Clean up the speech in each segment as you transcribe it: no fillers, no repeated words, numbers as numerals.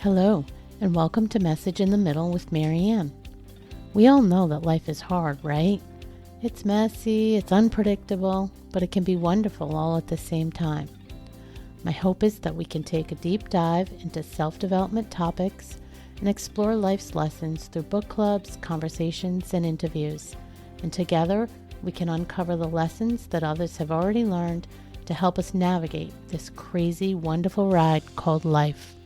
Hello, and welcome to Message in the Middle with Marianne. We all know that life is hard, right? It's messy, it's unpredictable, but it can be wonderful all at the same time. My hope is that we can take a deep dive into self-development topics and explore life's lessons through book clubs, conversations, and interviews. And together, we can uncover the lessons that others have already learned to help us navigate this crazy, wonderful ride called life.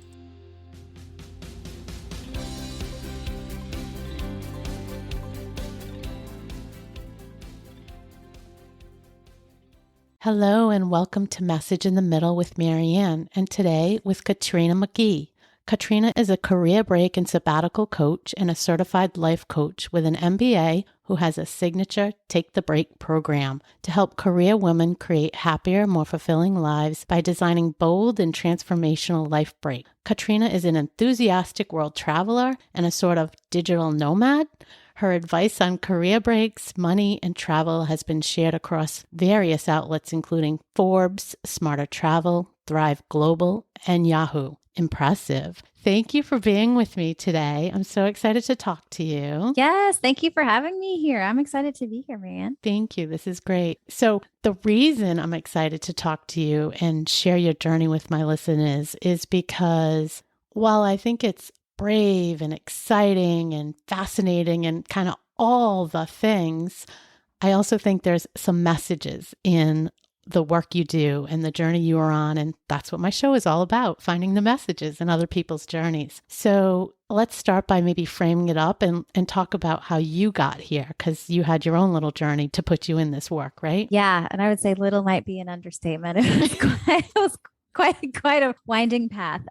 Hello and welcome to Message in the Middle with Marianne, and today with Katrina McGhee. Katrina is a career break and sabbatical coach and a certified life coach with an MBA who has a signature Take the Break program to help career women create happier, more fulfilling lives by designing bold and transformational life breaks. Katrina is an enthusiastic world traveler and a sort of digital nomad. Her advice on career breaks, money, and travel has been shared across various outlets, including Forbes, Smarter Travel, Thrive Global, and Yahoo. Impressive. Thank you for being with me today. I'm so excited to talk to you. Yes, thank you for having me here. I'm excited to be here, Marianne. Thank you. This is great. So the reason I'm excited to talk to you and share your journey with my listeners is because while I think it's brave and exciting and fascinating and kind of all the things, I also think there's some messages in the work you do and the journey you are on. And that's what my show is all about, finding the messages in other people's journeys. So let's start by maybe framing it up and talk about how you got here, because you had your own little journey to put you in this work, right? Yeah. And I would say little might be an understatement. It was quite a winding path.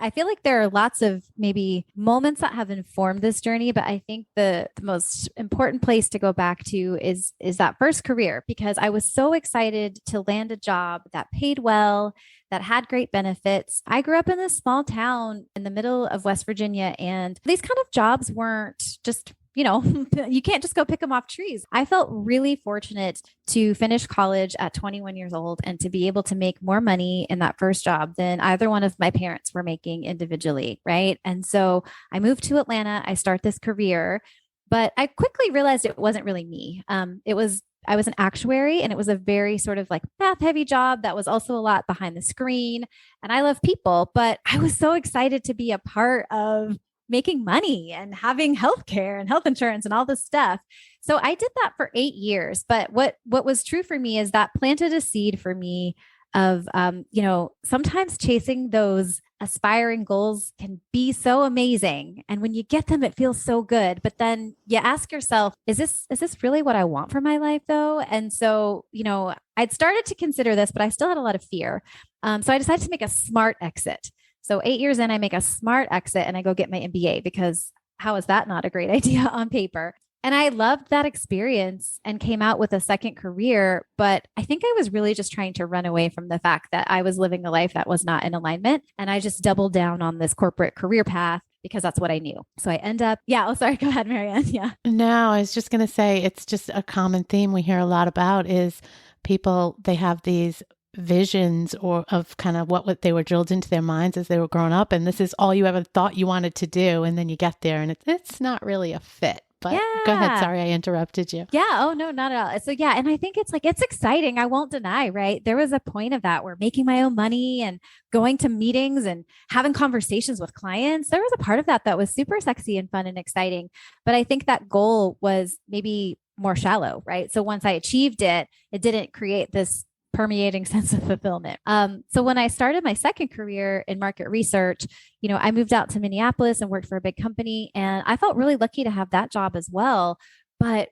I feel like there are lots of maybe moments that have informed this journey, but I think the most important place to go back to is that first career, because I was so excited to land a job that paid well, that had great benefits. I grew up in this small town in the middle of West Virginia, and these kind of jobs weren't just you can't just go pick them off trees. I felt really fortunate to finish college at 21 years old and to be able to make more money in that first job than either one of my parents were making individually, right? And so I moved to Atlanta. I start this career, but I quickly realized it wasn't really me. I was an actuary, and it was a very sort of like math heavy job that was also a lot behind the screen. And I love people, but I was so excited to be a part of making money and having healthcare and health insurance and all this stuff. So I did that for 8 years. But what was true for me is that planted a seed for me of, sometimes chasing those aspiring goals can be so amazing. And when you get them, it feels so good. But then you ask yourself, is this really what I want for my life though? And so, I'd started to consider this, but I still had a lot of fear. So I decided to make a smart exit. So 8 years in, I make a smart exit and I go get my MBA, because how is that not a great idea on paper? And I loved that experience and came out with a second career. But I think I was really just trying to run away from the fact that I was living a life that was not in alignment. And I just doubled down on this corporate career path because that's what I knew. So I end up, sorry, go ahead, Marianne. Yeah. No, I was just going to say, it's just a common theme we hear a lot about is people, they have these visions or of kind of what they were drilled into their minds as they were growing up. And this is all you ever thought you wanted to do. And then you get there and it's not really a fit. But Go ahead. Sorry, I interrupted you. Yeah. Oh, no, not at all. So and I think it's exciting. I won't deny, right? There was a point of that where making my own money and going to meetings and having conversations with clients, there was a part of that was super sexy and fun and exciting. But I think that goal was maybe more shallow, right? So once I achieved it, it didn't create this permeating sense of fulfillment. So when I started my second career in market research, I moved out to Minneapolis and worked for a big company, and I felt really lucky to have that job as well. But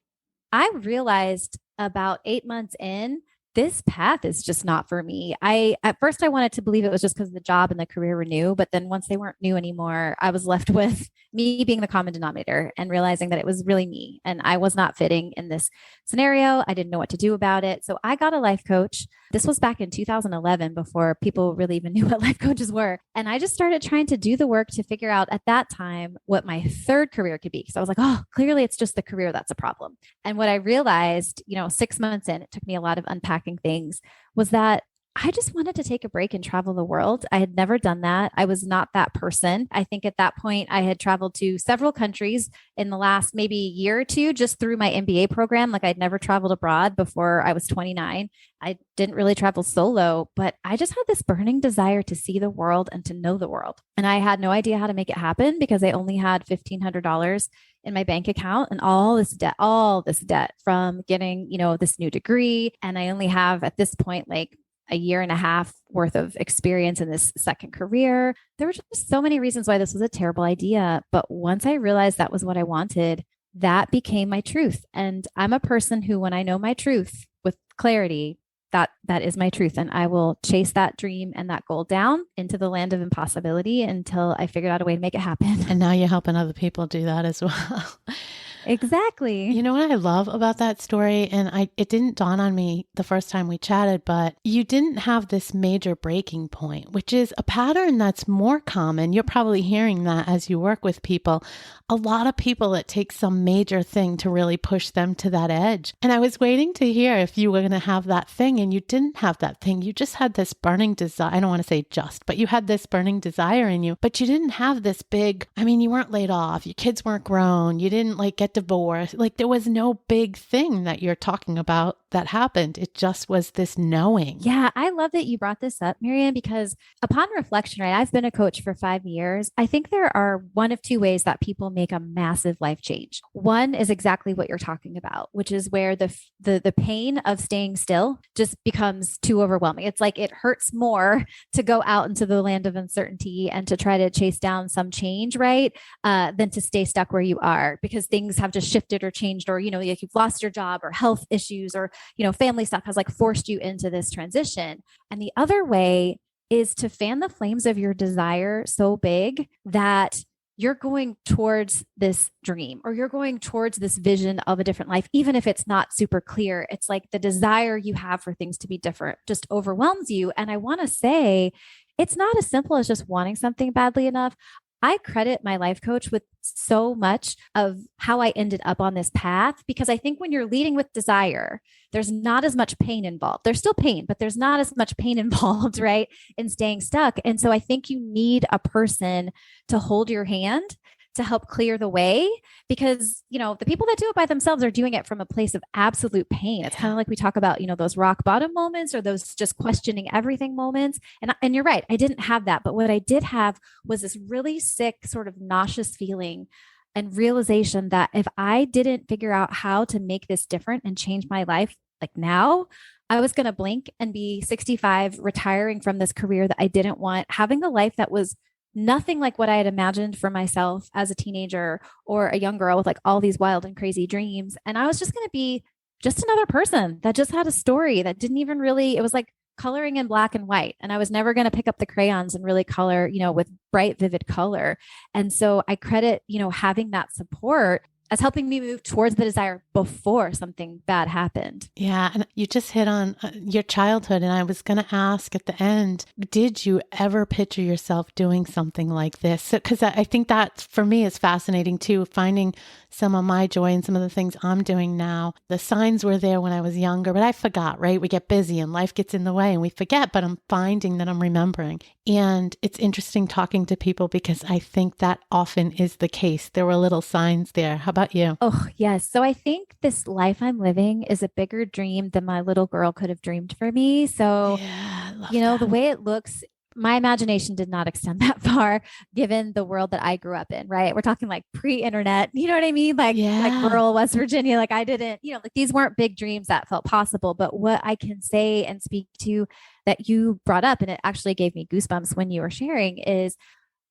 I realized about 8 months in, this path is just not for me. At first I wanted to believe it was just because the job and the career were new, but then once they weren't new anymore, I was left with me being the common denominator and realizing that it was really me and I was not fitting in this scenario. I didn't know what to do about it. So I got a life coach. This was back in 2011 before people really even knew what life coaches were. And I just started trying to do the work to figure out at that time what my third career could be. Because I was like, oh, clearly it's just the career that's a problem. And what I realized, 6 months in, it took me a lot of unpacking things, was that I just wanted to take a break and travel the world. I had never done that. I was not that person. I think at that point, I had traveled to several countries in the last maybe year or two just through my MBA program. Like I'd never traveled abroad before I was 29. I didn't really travel solo, but I just had this burning desire to see the world and to know the world. And I had no idea how to make it happen because I only had $1,500 in my bank account and all this debt from getting, this new degree. And I only have at this point, like a year and a half worth of experience in this second career. There were just so many reasons why this was a terrible idea. But once I realized that was what I wanted, that became my truth. And I'm a person who, when I know my truth with clarity, that is my truth. And I will chase that dream and that goal down into the land of impossibility until I figured out a way to make it happen. And now you're helping other people do that as well. Exactly. You know what I love about that story? And it didn't dawn on me the first time we chatted, but you didn't have this major breaking point, which is a pattern that's more common. You're probably hearing that as you work with people. A lot of people, it takes some major thing to really push them to that edge. And I was waiting to hear if you were going to have that thing, and you didn't have that thing. You just had this burning desire. I don't want to say just, but you had this burning desire in you, but you didn't have this big, you weren't laid off. Your kids weren't grown. You didn't get divorced. There was no big thing that you're talking about that happened. It just was this knowing. Yeah, I love that you brought this up, Marianne, because upon reflection, right, I've been a coach for 5 years. I think there are one of two ways that people make a massive life change. One is exactly what you're talking about, which is where the pain of staying still just becomes too overwhelming. It's like it hurts more to go out into the land of uncertainty and to try to chase down some change, right, than to stay stuck where you are because things have just shifted or changed, or like you've lost your job or health issues or family stuff has forced you into this transition. And the other way is to fan the flames of your desire so big that you're going towards this dream or you're going towards this vision of a different life, even if it's not super clear. It's like the desire you have for things to be different just overwhelms you. And I want to say, it's not as simple as just wanting something badly enough. I credit my life coach with so much of how I ended up on this path, because I think when you're leading with desire, there's not as much pain involved. There's still pain, but there's not as much pain involved, right, in staying stuck. And so I think you need a person to hold your hand to help clear the way, because, the people that do it by themselves are doing it from a place of absolute pain. It's kind of like we talk about, those rock bottom moments or those just questioning everything moments. And you're right, I didn't have that. But what I did have was this really sick, sort of nauseous feeling and realization that if I didn't figure out how to make this different and change my life, like now, I was going to blink and be 65, retiring from this career that I didn't want, having a life that was nothing like what I had imagined for myself as a teenager or a young girl with all these wild and crazy dreams. And I was just going to be just another person that just had a story that didn't even really, it was like coloring in black and white. And I was never going to pick up the crayons and really color, with bright, vivid color. And so I credit, having that support as helping me move towards the desire before something bad happened. Yeah. And you just hit on your childhood. And I was going to ask at the end, did you ever picture yourself doing something like this? Because I think that for me is fascinating too, finding some of my joy and some of the things I'm doing now. The signs were there when I was younger, but I forgot, right? We get busy and life gets in the way and we forget, but I'm finding that I'm remembering. And it's interesting talking to people because I think that often is the case. There were little signs there. How about you? Oh, yes. So I think this life I'm living is a bigger dream than my little girl could have dreamed for me. So, yeah, the way it looks, my imagination did not extend that far given the world that I grew up in, right? We're talking pre-internet, you know what I mean? Like rural West Virginia. I didn't, these weren't big dreams that felt possible. But what I can say and speak to that you brought up, and it actually gave me goosebumps when you were sharing, is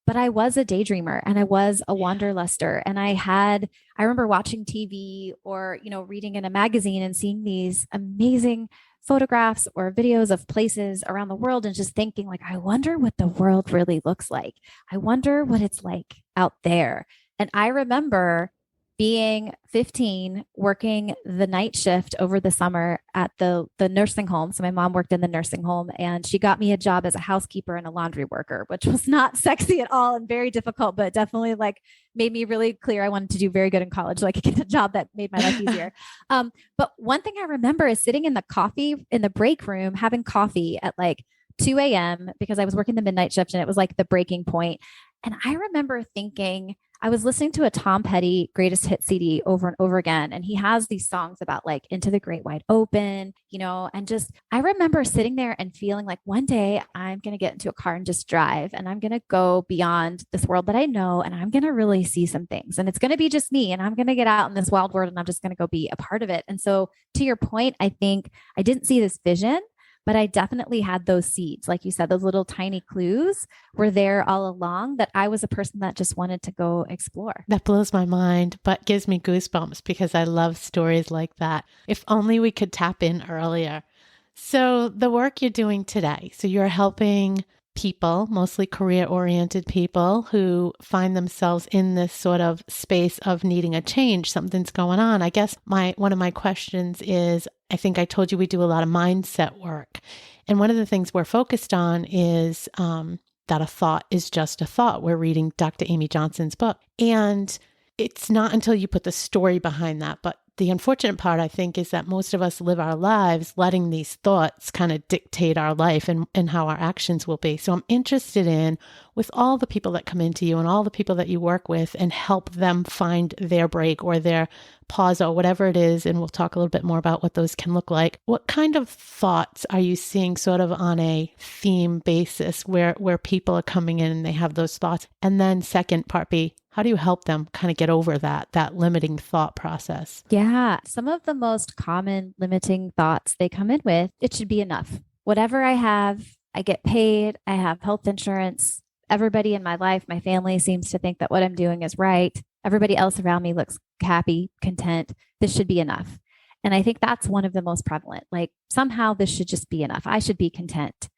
but I was a daydreamer and I was a wanderluster. And I remember watching TV or, reading in a magazine and seeing these amazing photographs or videos of places around the world and just thinking I wonder what the world really looks like. I wonder what it's like out there. And I remember being 15, working the night shift over the summer at the nursing home. So my mom worked in the nursing home, and she got me a job as a housekeeper and a laundry worker, which was not sexy at all and very difficult, but definitely like made me really clear I wanted to do very good in college so I could get a job that made my life easier. But one thing I remember is sitting in the break room, having coffee at like 2 a.m. because I was working the midnight shift and it was like the breaking point. And I remember thinking, I was listening to a Tom Petty greatest hit CD over and over again. And he has these songs about like Into the Great Wide Open, and just, I remember sitting there and feeling like one day I'm going to get into a car and just drive, and I'm going to go beyond this world that I know. And I'm going to really see some things, and it's going to be just me, and I'm going to get out in this wild world, and I'm just going to go be a part of it. And so to your point, I think I didn't see this vision, but I definitely had those seeds. Like you said, those little tiny clues were there all along, that I was a person that just wanted to go explore. That blows my mind, but gives me goosebumps because I love stories like that. If only we could tap in earlier. So the work you're doing today, so you're helping people, mostly career-oriented people who find themselves in this sort of space of needing a change. Something's going on. I guess one of my questions is, I think I told you we do a lot of mindset work. And one of the things we're focused on is that a thought is just a thought. We're reading Dr. Amy Johnson's book. And it's not until you put the story behind that. But the unfortunate part, I think, is that most of us live our lives letting these thoughts kind of dictate our life and how our actions will be. So I'm interested in, with all the people that come into you and all the people that you work with, and help them find their break or their pause or whatever it is. And we'll talk a little bit more about what those can look like. What kind of thoughts are you seeing sort of on a theme basis where people are coming in and they have those thoughts? And then second part B, how do you help them kind of get over that limiting thought process? Yeah. Some of the most common limiting thoughts they come in with, it should be enough. Whatever I have, I get paid, I have health insurance. Everybody in my life, my family seems to think that what I'm doing is right. Everybody else around me looks happy, content. This should be enough. And I think that's one of the most prevalent. Like, somehow this should just be enough. I should be content.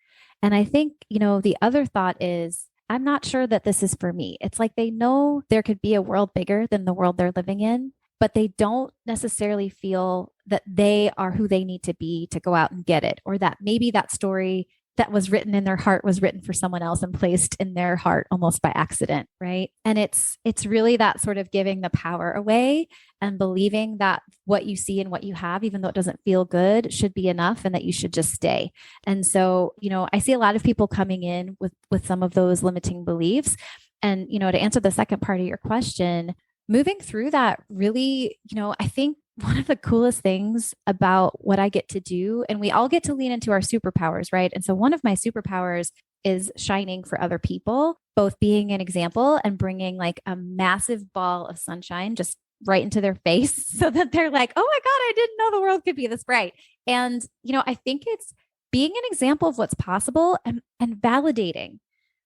And I think, the other thought is, I'm not sure that this is for me. It's like they know there could be a world bigger than the world they're living in, but they don't necessarily feel that they are who they need to be to go out and get it, or that maybe that story that was written in their heart was written for someone else and placed in their heart almost by accident, right? And it's really that sort of giving the power away and believing that what you see and what you have, even though it doesn't feel good, should be enough, and that you should just stay. And so, I see a lot of people coming in with some of those limiting beliefs. And, to answer the second part of your question, moving through that really, I think one of the coolest things about what I get to do, and we all get to lean into our superpowers, right? And so one of my superpowers is shining for other people, both being an example and bringing like a massive ball of sunshine just right into their face so that they're like, oh my God, I didn't know the world could be this bright. And, I think it's being an example of what's possible and validating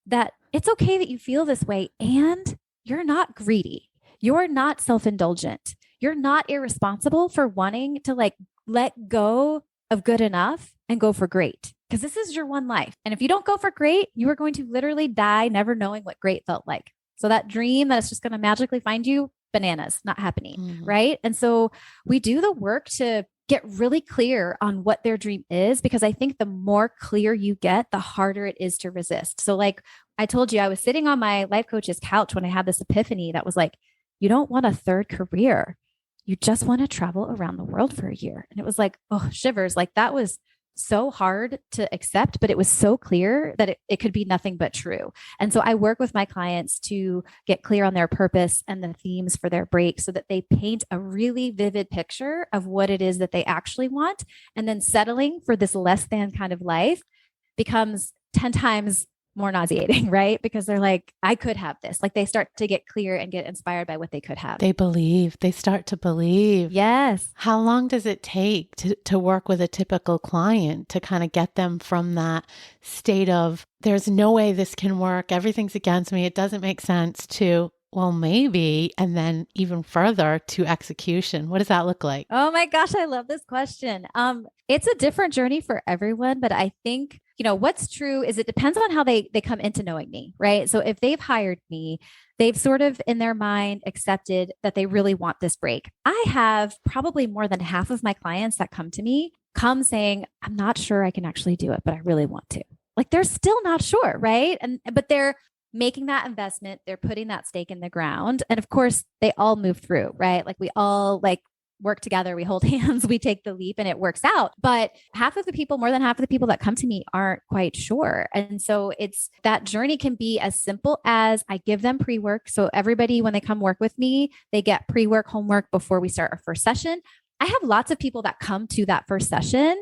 that it's okay that you feel this way, and you're not greedy. You're not self-indulgent. You're not irresponsible for wanting to like let go of good enough and go for great, because this is your one life. And if you don't go for great, you are going to literally die never knowing what great felt like. So that dream that it's just going to magically find you, bananas, not happening. Right. And so we do the work to get really clear on what their dream is, because I think the more clear you get, the harder it is to resist. So like I told you, I was sitting on my life coach's couch when I had this epiphany that was like, you don't want a third career. You just want to travel around the world for a year. And it was like, oh, shivers. Like that was so hard to accept, but it was so clear that it could be nothing but true. And so I work with my clients to get clear on their purpose and the themes for their break so that they paint a really vivid picture of what it is that they actually want. And then settling for this less than kind of life becomes 10 times more nauseating, right? Because they're like, I could have this. Like they start to get clear and get inspired by what they could have. They start to believe. Yes. How long does it take to work with a typical client to kind of get them from that state of, there's no way this can work, everything's against me, it doesn't make sense, to, well, maybe, and then even further to execution? What does that look like? Oh my gosh, I love this question. It's a different journey for everyone, but I think what's true is it depends on how they come into knowing me, right? So if they've hired me, they've sort of in their mind accepted that they really want this break. I have probably more than half of my clients that come to me come saying, I'm not sure I can actually do it, but I really want to. Like they're still not sure, right? But they're making that investment, they're putting that stake in the ground. And of course, they all move through, right? Like we all work together, we hold hands, we take the leap and it works out. But more than half of the people that come to me aren't quite sure. And so it's that journey can be as simple as I give them pre-work. So everybody, when they come work with me, they get pre-work homework before we start our first session. I have lots of people that come to that first session.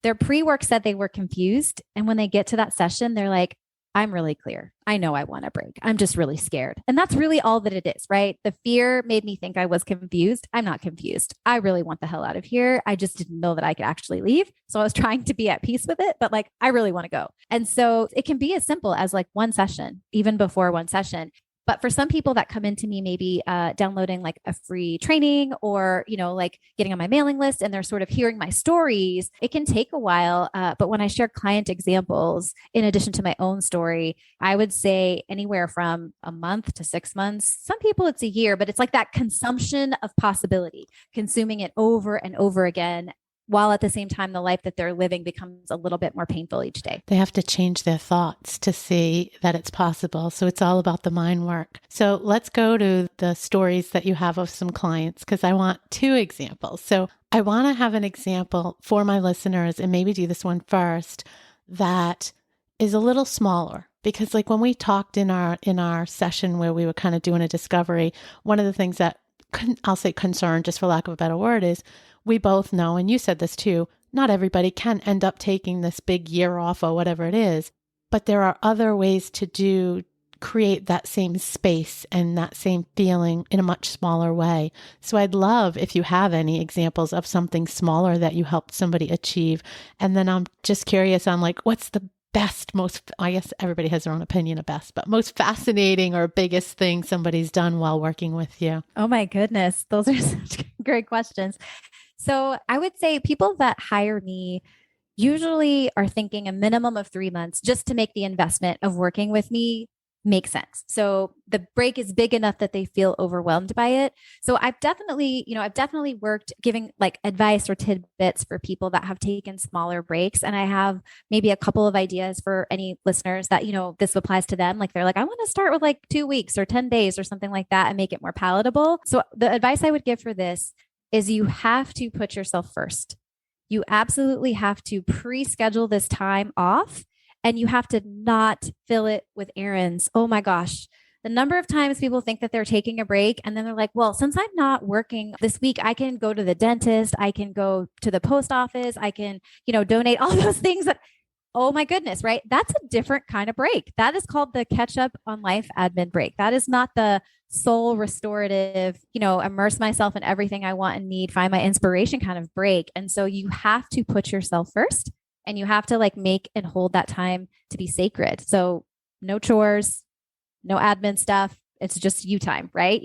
Their pre-work said they were confused. And when they get to that session, they're like, I'm really clear. I know I want a break. I'm just really scared. And that's really all that it is, right? The fear made me think I was confused. I'm not confused. I really want the hell out of here. I just didn't know that I could actually leave. So I was trying to be at peace with it, but I really want to go. And so it can be as simple as one session, even before one session. But for some people that come into me, maybe downloading a free training or, getting on my mailing list and they're sort of hearing my stories, it can take a while. But when I share client examples, in addition to my own story, I would say anywhere from a month to 6 months. Some people it's a year, but it's like that consumption of possibility, consuming it over and over again, while at the same time, the life that they're living becomes a little bit more painful each day. They have to change their thoughts to see that it's possible. So it's all about the mind work. So let's go to the stories that you have of some clients, because I want 2 examples. So I want to have an example for my listeners and maybe do this one first that is a little smaller. Because when we talked in our session where we were kind of doing a discovery, one of the things that I'll say concern, just for lack of a better word, is we both know, and you said this too, not everybody can end up taking this big year off or whatever it is, but there are other ways to create that same space and that same feeling in a much smaller way. So I'd love if you have any examples of something smaller that you helped somebody achieve. And then I'm just curious on what's the best, I guess everybody has their own opinion of best, but most fascinating or biggest thing somebody's done while working with you. Oh my goodness. Those are such great questions. So I would say people that hire me usually are thinking a minimum of 3 months just to make the investment of working with me make sense. So the break is big enough that they feel overwhelmed by it. So I've definitely worked giving advice or tidbits for people that have taken smaller breaks. And I have maybe a couple of ideas for any listeners that, this applies to them. They're I want to start with 2 weeks or 10 days or something like that and make it more palatable. So the advice I would give for this is you have to put yourself first. You absolutely have to pre-schedule this time off. And you have to not fill it with errands. Oh my gosh. The number of times people think that they're taking a break and then they're like, well, since I'm not working this week, I can go to the dentist. I can go to the post office. I can, donate all those things that, oh my goodness, right? That's a different kind of break. That is called the catch up on life admin break. That is not the soul restorative, immerse myself in everything I want and need, find my inspiration kind of break. And so you have to put yourself first. And you have to make and hold that time to be sacred. So no chores, no admin stuff. It's just you time, right?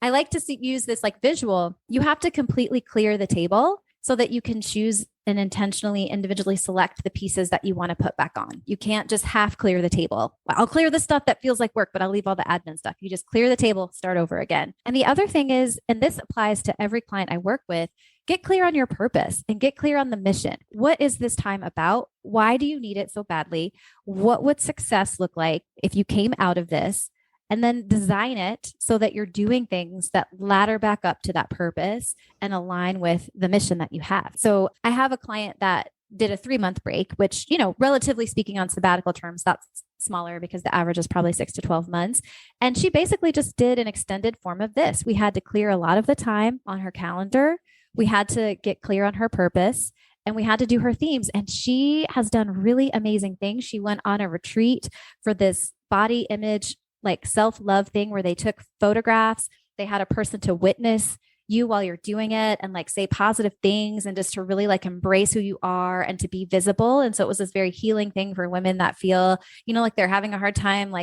I like to use this visual. You have to completely clear the table so that you can choose and intentionally, individually select the pieces that you want to put back on. You can't just half clear the table. Well, I'll clear the stuff that feels like work, but I'll leave all the admin stuff. You just clear the table, start over again. And the other thing is, and this applies to every client I work with, get clear on your purpose and get clear on the mission. What is this time about? Why do you need it so badly? What would success look like if you came out of this? And then design it so that you're doing things that ladder back up to that purpose and align with the mission that you have. So I have a client that did a 3-month break, which, relatively speaking on sabbatical terms, that's smaller because the average is probably 6 to 12 months. And she basically just did an extended form of this. We had to clear a lot of the time on her calendar. We had to get clear on her purpose. And we had to do her themes. And she has done really amazing things. She went on a retreat for this body image self-love thing where they took photographs. They had a person to witness you while you're doing it and say positive things and just to really embrace who you are and to be visible. And so it was this very healing thing for women that feel, they're having a hard time,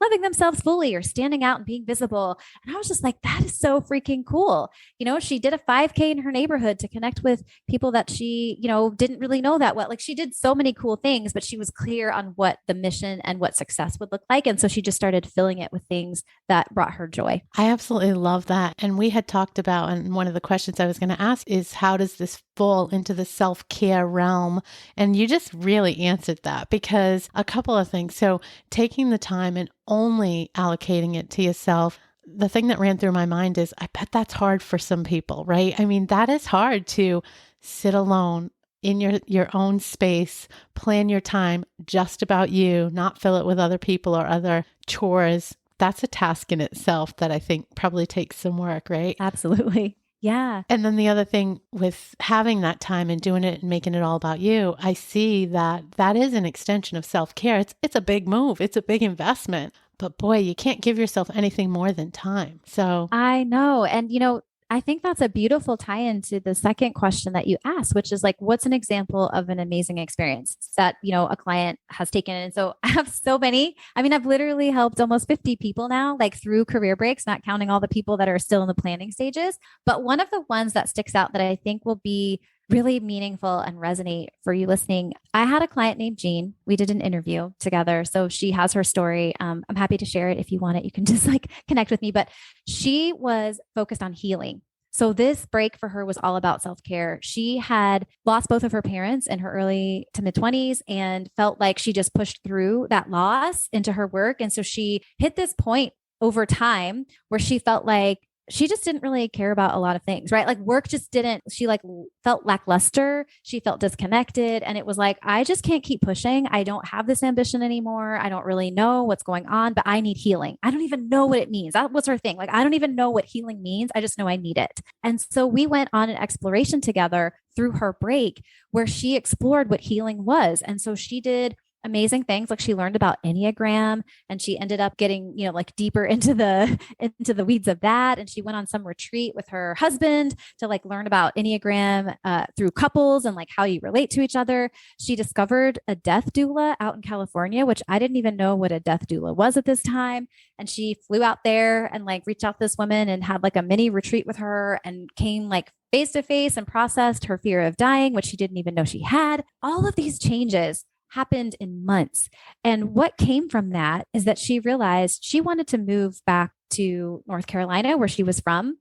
loving themselves fully or standing out and being visible. And I was just like, that is so freaking cool. She did a 5K in her neighborhood to connect with people that she, didn't really know that well. Like she did so many cool things, but she was clear on what the mission and what success would look like. And so she just started filling it with things that brought her joy. I absolutely love that. And we had talked about, and one of the questions I was going to ask is, how does this fall into the self-care realm? And you just really answered that, because a couple of things. So taking the time and only allocating it to yourself. The thing that ran through my mind is, I bet that's hard for some people, right? I mean, that is hard to sit alone in your own space, plan your time just about you, not fill it with other people or other chores. That's a task in itself that I think probably takes some work, right? Absolutely. Yeah. And then the other thing with having that time and doing it and making it all about you, I see that that is an extension of self-care. It's a big move. It's a big investment. But boy, you can't give yourself anything more than time. So I know. And, I think that's a beautiful tie into the second question that you asked, which is like, what's an example of an amazing experience that, a client has taken? And so I have so many. I mean, I've literally helped almost 50 people now, like through career breaks, not counting all the people that are still in the planning stages. But one of the ones that sticks out that I think will be really meaningful and resonate for you listening. I had a client named Jean. We did an interview together. So she has her story. I'm happy to share it. If you want it, you can just connect with me, but she was focused on healing. So this break for her was all about self-care. She had lost both of her parents in her early to mid-20s and felt like she just pushed through that loss into her work. And so she hit this point over time where she felt like she just didn't really care about a lot of things, right? Like work just didn't, she felt lackluster. She felt disconnected. And it was like, I just can't keep pushing. I don't have this ambition anymore. I don't really know what's going on, but I need healing. I don't even know what it means. That was her thing. Like, I don't even know what healing means. I just know I need it. And so we went on an exploration together through her break where she explored what healing was. And so she did amazing things. Like she learned about Enneagram and she ended up getting, deeper into the weeds of that. And she went on some retreat with her husband to learn about Enneagram through couples and how you relate to each other. She discovered a death doula out in California, which I didn't even know what a death doula was at this time. And she flew out there and reached out to this woman and had a mini retreat with her and came face to face and processed her fear of dying, which she didn't even know she had. All of these changes happened in months. And what came from that is that she realized she wanted to move back to North Carolina, where she was from.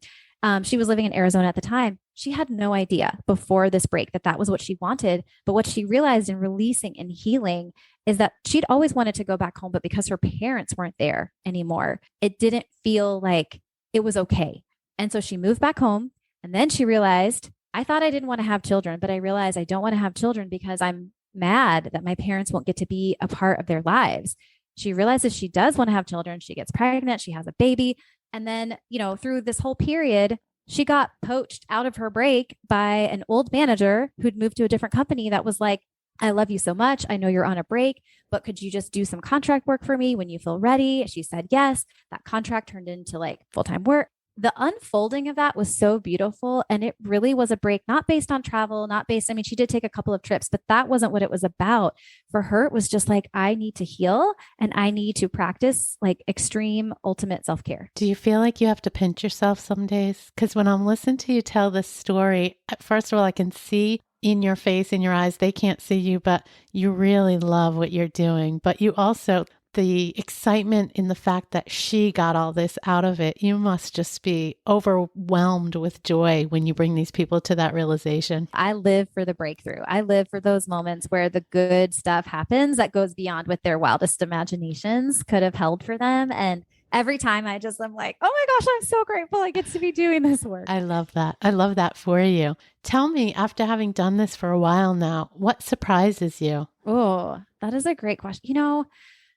She was living in Arizona at the time. She had no idea before this break that that was what she wanted. But what she realized in releasing and healing is that she'd always wanted to go back home, but because her parents weren't there anymore, it didn't feel like it was okay. And so she moved back home. And then she realized, I thought I didn't want to have children, but I realized I don't want to have children because I'm mad that my parents won't get to be a part of their lives. She realizes she does want to have children. She gets pregnant. She has a baby. And then, through this whole period, she got poached out of her break by an old manager who'd moved to a different company that was like, I love you so much. I know you're on a break, but could you just do some contract work for me when you feel ready? She said yes. That contract turned into full-time work. The unfolding of that was so beautiful. And it really was a break, not based on travel, she did take a couple of trips, but that wasn't what it was about. For her, it was just I need to heal and I need to practice extreme ultimate self-care. Do you feel like you have to pinch yourself some days? Because when I'm listening to you tell this story, first of all, I can see in your face, in your eyes, they can't see you, but you really love what you're doing. But you also, the excitement in the fact that she got all this out of it, you must just be overwhelmed with joy when you bring these people to that realization. I live for the breakthrough. I live for those moments where the good stuff happens that goes beyond what their wildest imaginations could have held for them. And every time I'm like, oh my gosh, I'm so grateful I get to be doing this work. I love that. I love that for you. Tell me, after having done this for a while now, what surprises you? Oh, that is a great question.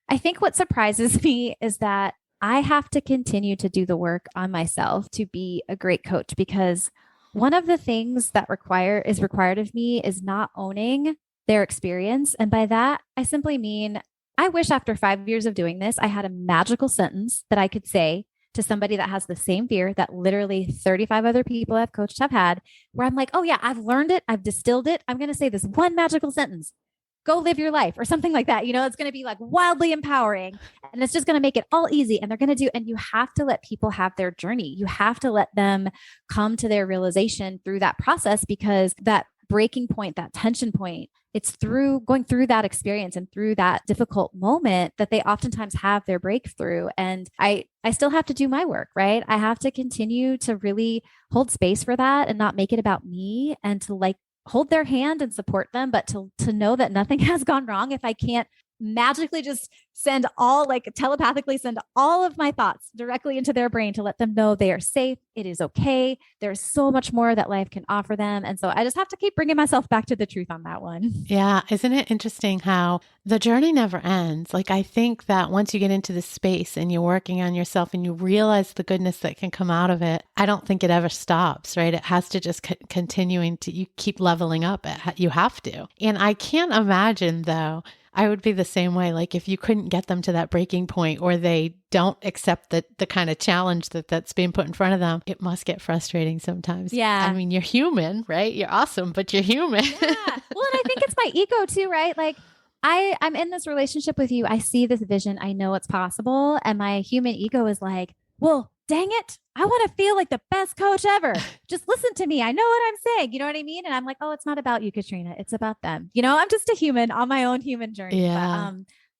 I think what surprises me is that I have to continue to do the work on myself to be a great coach, because one of the things that is required of me is not owning their experience. And by that, I simply mean, I wish after 5 years of doing this, I had a magical sentence that I could say to somebody that has the same fear that literally 35 other people I've coached have had, where I'm like, oh yeah, I've learned it. I've distilled it. I'm going to say this one magical sentence. go live your life or something like that. It's going to be like wildly empowering and it's just going to make it all easy. And they're going to do, and you have to let people have their journey. You have to let them come to their realization through that process, because that breaking point, that tension point, it's through going through that experience and through that difficult moment that they oftentimes have their breakthrough. And I still have to do my work, right? I have to continue to really hold space for that and not make it about me, and to like hold their hand and support them, but to know that nothing has gone wrong if I can't magically just telepathically send all of my thoughts directly into their brain to let them know they are safe. It is okay. There's so much more that life can offer them. And so I just have to keep bringing myself back to the truth on that one. Yeah. Isn't it interesting how the journey never ends? Like, I think that once you get into this space and you're working on yourself and you realize the goodness that can come out of it, I don't think it ever stops, right? It has to just continuing to, you keep leveling up. You have to. And I can't imagine though, I would be the same way. Like if you couldn't get them to that breaking point, or they don't accept the kind of challenge that's being put in front of them, it must get frustrating sometimes. Yeah. I mean, you're human, right? You're awesome, but you're human. Yeah. Well, and I think it's my ego too, right? Like I'm in this relationship with you. I see this vision. I know it's possible. And my human ego is like, well, dang it. I want to feel like the best coach ever. Just listen to me. I know what I'm saying. You know what I mean? And I'm like, oh, it's not about you, Katrina. It's about them. I'm just a human on my own human journey. Yeah.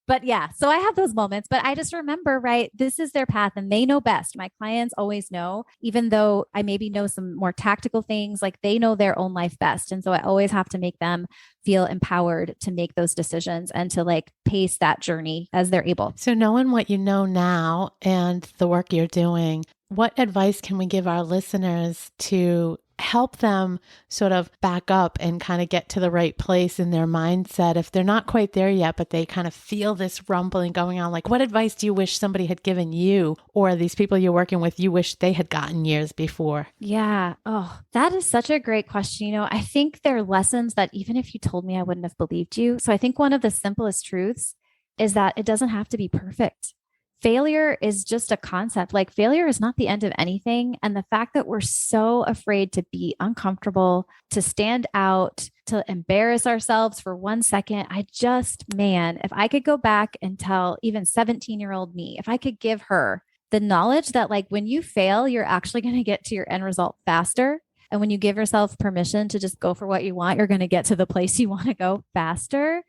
But yeah, so I have those moments, but I just remember, right, this is their path and they know best. My clients always know, even though I maybe know some more tactical things, like they know their own life best. And so I always have to make them feel empowered to make those decisions and to like pace that journey as they're able. So knowing what you know now and the work you're doing, what advice can we give our listeners to help them sort of back up and kind of get to the right place in their mindset if they're not quite there yet, but they kind of feel this rumbling going on? Like, what advice do you wish somebody had given you, or these people you're working with, you wish they had gotten years before? Yeah. Oh, that is such a great question. I think there are lessons that even if you told me, I wouldn't have believed you. So I think one of the simplest truths is that it doesn't have to be perfect. Failure is just a concept. Like failure is not the end of anything. And the fact that we're so afraid to be uncomfortable, to stand out, to embarrass ourselves for 1 second, if I could go back and tell even 17-year-old me, if I could give her the knowledge that like when you fail, you're actually going to get to your end result faster. And when you give yourself permission to just go for what you want, you're going to get to the place you want to go faster.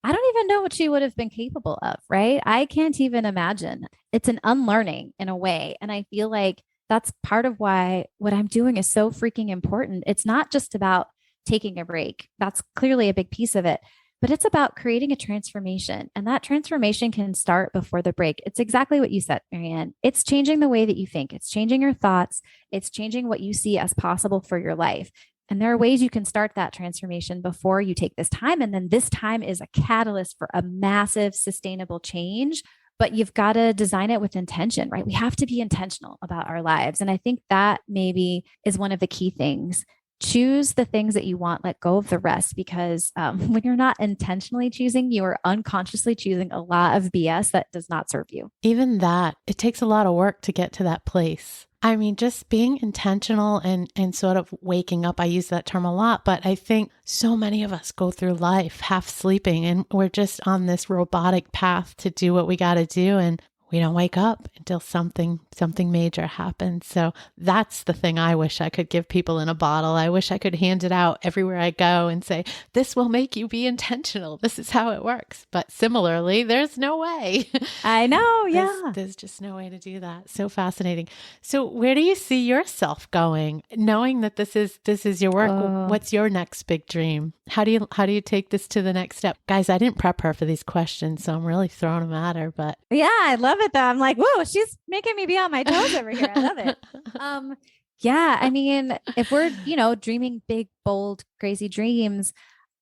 I don't even know what she would have been capable of, right? I can't even imagine. It's an unlearning in a way. And I feel like that's part of why what I'm doing is so freaking important. It's not just about taking a break. That's clearly a big piece of it, but it's about creating a transformation. And that transformation can start before the break. It's exactly what you said, Marianne. It's changing the way that you think. It's changing your thoughts. It's changing what you see as possible for your life. And there are ways you can start that transformation before you take this time. And then this time is a catalyst for a massive sustainable change, but you've got to design it with intention, right? We have to be intentional about our lives. And I think that maybe is one of the key things. Choose the things that you want, let go of the rest, because when you're not intentionally choosing, you are unconsciously choosing a lot of BS that does not serve you. Even that, it takes a lot of work to get to that place. I mean, just being intentional and sort of waking up. I use that term a lot, but I think so many of us go through life half sleeping and we're just on this robotic path to do what we got to do. And we don't wake up until something major happens. So that's the thing I wish I could give people in a bottle. I wish I could hand it out everywhere I go and say, this will make you be intentional. This is how it works. But similarly, there's no way. I know. Yeah. There's just no way to do that. So fascinating. So where do you see yourself going, knowing that this is your work? What's your next big dream? How do you take this to the next step? Guys, I didn't prep her for these questions, so I'm really throwing them at her, but yeah, I love it though. I'm like, whoa, she's making me be on my toes over here. I love it. Yeah, I mean, if we're, dreaming big, bold, crazy dreams,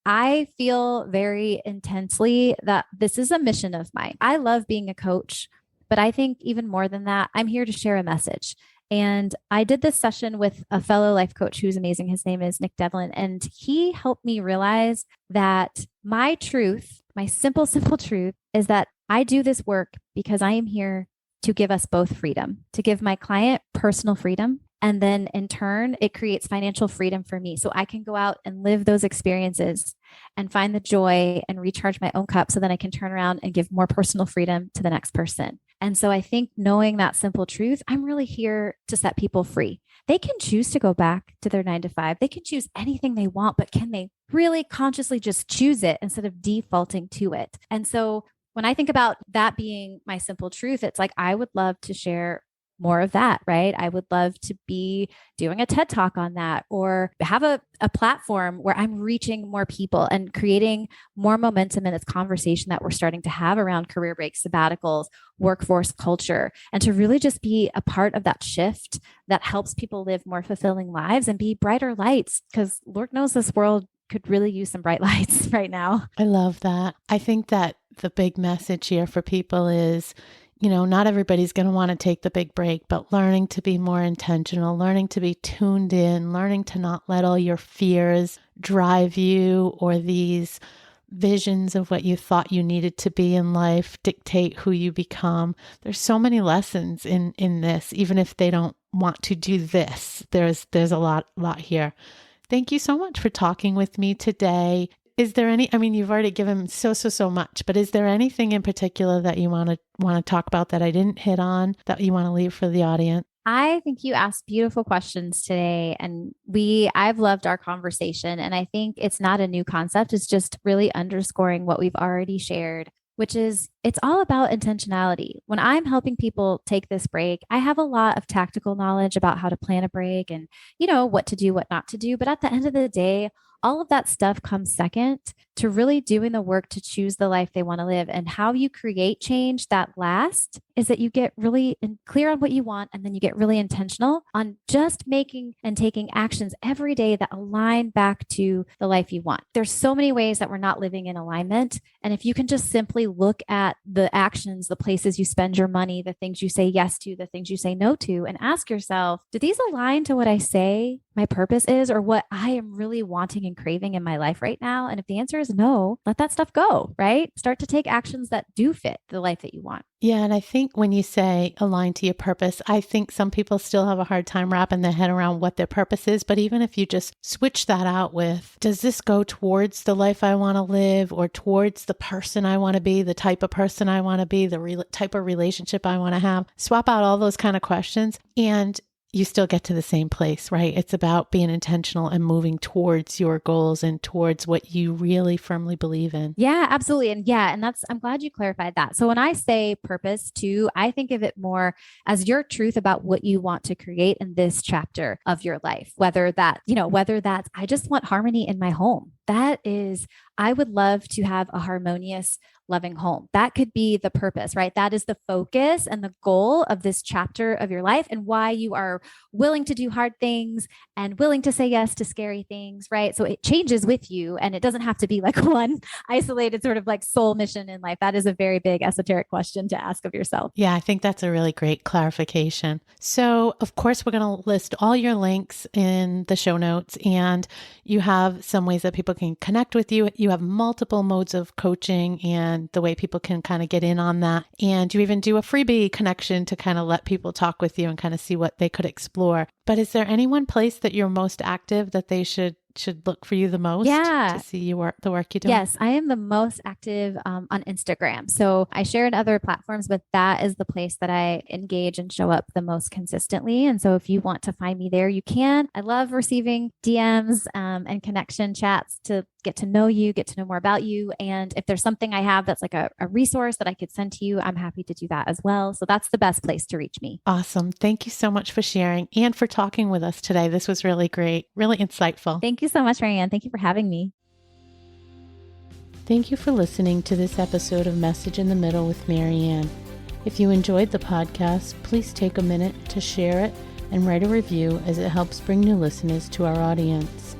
I feel very intensely that this is a mission of mine. I love being a coach, but I think even more than that, I'm here to share a message. And I did this session with a fellow life coach who's amazing. His name is Nick Devlin. And he helped me realize that my truth, my simple truth is that I do this work because I am here to give us both freedom, to give my client personal freedom And then in turn, it creates financial freedom for me. So I can go out and live those experiences and find the joy and recharge my own cup so then I can turn around and give more personal freedom to the next person. And so I think knowing that simple truth, I'm really here to set people free. They can choose to go back to their 9 to 5. They can choose anything they want, but can they really consciously just choose it instead of defaulting to it? And so when I think about that being my simple truth, it's like, I would love to share more of that, right? I would love to be doing a TED Talk on that, or have a platform where I'm reaching more people and creating more momentum in this conversation that we're starting to have around career breaks, sabbaticals, workforce culture, and to really just be a part of that shift that helps people live more fulfilling lives and be brighter lights, because Lord knows this world could really use some bright lights right now. I love that. I think that the big message here for people is, not everybody's going to want to take the big break, but learning to be more intentional, learning to be tuned in, learning to not let all your fears drive you, or these visions of what you thought you needed to be in life dictate who you become. There's so many lessons in this, even if they don't want to do this. There's a lot here. Thank you so much for talking with me today. Is there you've already given so much, but is there anything in particular that you want to talk about that I didn't hit on that you want to leave for the audience? I think you asked beautiful questions today, and I've loved our conversation, and I think it's not a new concept. It's just really underscoring what we've already shared, which is it's all about intentionality. When I'm helping people take this break, I have a lot of tactical knowledge about how to plan a break and, what to do, what not to do. But at the end of the day, all of that stuff comes second to really doing the work to choose the life they want to live. And how you create change that lasts is that you get really clear on what you want, and then you get really intentional on just making and taking actions every day that align back to the life you want. There's so many ways that we're not living in alignment. And if you can just simply look at the actions, the places you spend your money, the things you say yes to, the things you say no to, and ask yourself, do these align to what I say my purpose is, or what I am really wanting and craving in my life right now? And if the answer is no, let that stuff go, right? Start to take actions that do fit the life that you want. Yeah. And I think when you say align to your purpose, I think some people still have a hard time wrapping their head around what their purpose is. But even if you just switch that out with, does this go towards the life I want to live, or towards the person I want to be, the type of person I want to be, the type of relationship I want to have? Swap out all those kind of questions, and you still get to the same place, right? It's about being intentional and moving towards your goals and towards what you really firmly believe in. Yeah, absolutely. And I'm glad you clarified that. So when I say purpose too, I think of it more as your truth about what you want to create in this chapter of your life, whether that's, I just want harmony in my home. That is, I would love to have a harmonious, loving home. That could be the purpose, right? That is the focus and the goal of this chapter of your life, and why you are willing to do hard things and willing to say yes to scary things, right? So it changes with you, and it doesn't have to be like one isolated sort of like soul mission in life. That is a very big esoteric question to ask of yourself. Yeah, I think that's a really great clarification. So of course, we're going to list all your links in the show notes, and you have some ways that people can connect with you. You have multiple modes of coaching and the way people can kind of get in on that. And you even do a freebie connection to kind of let people talk with you and kind of see what they could explore. But is there any one place that you're most active that they should look for you the most to see the work you do? Yes, I am the most active on Instagram. So I share in other platforms, but that is the place that I engage and show up the most consistently. And so if you want to find me there, you can. I love receiving DMs and connection chats to get to know you, get to know more about you. And if there's something I have that's like a resource that I could send to you, I'm happy to do that as well. So that's the best place to reach me. Awesome. Thank you so much for sharing and for talking with us today. This was really great, really insightful. Thank you so much, Marianne. Thank you for having me. Thank you for listening to this episode of Message in the Middle with Marianne. If you enjoyed the podcast, please take a minute to share it and write a review, as it helps bring new listeners to our audience.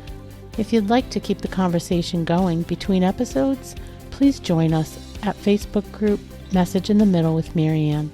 If you'd like to keep the conversation going between episodes, please join us at Facebook group Message in the Middle with Marianne.